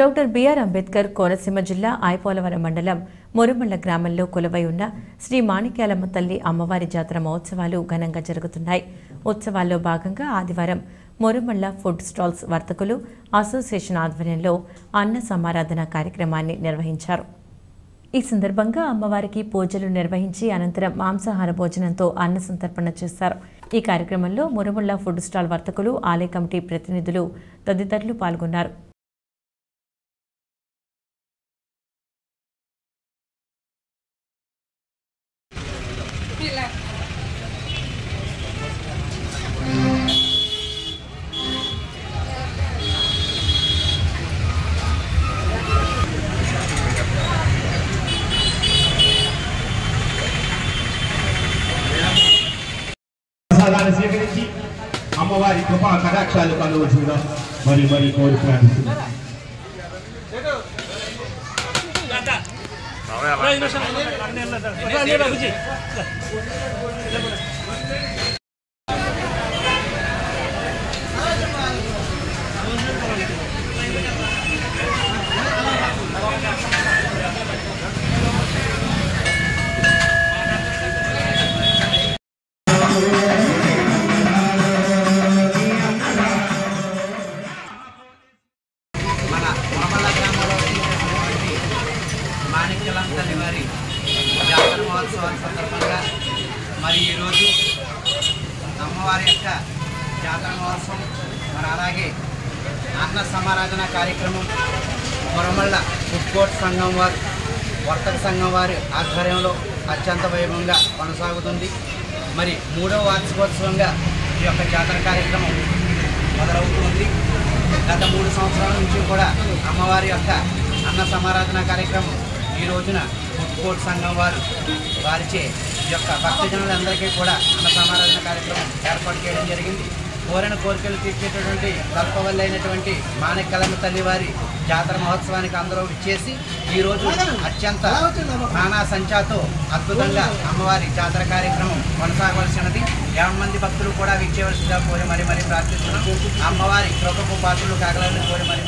Doctor BR Ambedkar Konaseema జిల్లా ఐపోలవరం మండలం మురుమళ్ల గ్రామంలో కొలువై ఉన్న శ్రీ మాణిక్యాలమ్మ తల్లి అమ్మవారి జాతర మహోత్సవాలు ఘనంగా జరుగుతున్నాయి. ఉత్సవాల్లో భాగంగా ఆదివారం మురుమళ్ల ఫుడ్ స్టాల్స్ వర్తకులు అసోసియేషన్ ఆధ్వర్యంలో అన్న సమారాధన కార్యక్రమాన్ని నిర్వహించారు. ఈ సందర్భంగా అమ్మవారికి పూజలు నిర్వహించి అనంతరం మాంసాహార భోజనంతో అన్న సంతర్పణ చేశారు. ఈ కార్యక్రమంలో మురుమళ్ల ఫుడ్ స్టాల్ వర్తకులు, ఆలయ కమిటీ ప్రతినిధులు తదితరులు పాల్గొన్నారు. స్వీకరించి అమ్మవారి కృపా కటాక్షాలు కలవచ్చుగా మరి మరి కోరి ప్రార్థిస్తున్నాం. మాణిక్యాలమ్మ తల్లి వారి జాతర మహోత్సవాల సందర్భంగా మరి ఈరోజు అమ్మవారి యొక్క జాతర మహోత్సవం మరి అలాగే అన్న సమారాధన కార్యక్రమం మురుమళ్ల ఫుడ్ కోర్ట్ సంఘం వారు వర్తక సంఘం వారి ఆధ్వర్యంలో అత్యంత వైభవంగా కొనసాగుతుంది. మరి 3వ వార్షికోత్సవంగా ఈ యొక్క జాతర కార్యక్రమం మొదలవుతుంది. గత 3 సంవత్సరాల నుంచి కూడా అమ్మవారి యొక్క అన్న సమారాధన కార్యక్రమం ఈ రోజున ఫుడ్ కోర్ట్ సంఘం వారిచే ఈ యొక్క భక్తజనులందరికీ కూడా అన్న సమారాధన కార్యక్రమం ఏర్పాటు చేయడం జరిగింది. కోరిన కోరికలు తీర్చేటటువంటి కల్పవల్లి అయినటువంటి మాణిక్యాలమ్మ తల్లి వారి జాతర మహోత్సవానికి అందరూ ఇచ్చేసి ఈరోజు అత్యంత నానా సంచాతో అద్భుతంగా అమ్మవారి జాతర కార్యక్రమం కొనసాగవలసినది. 50 మంది భక్తులు కూడా విచ్చేవలసిందిగా కోరి మరి ప్రార్థిస్తున్నాం. అమ్మవారి కృపకు పాత్రలు కాగలని కోరి మరి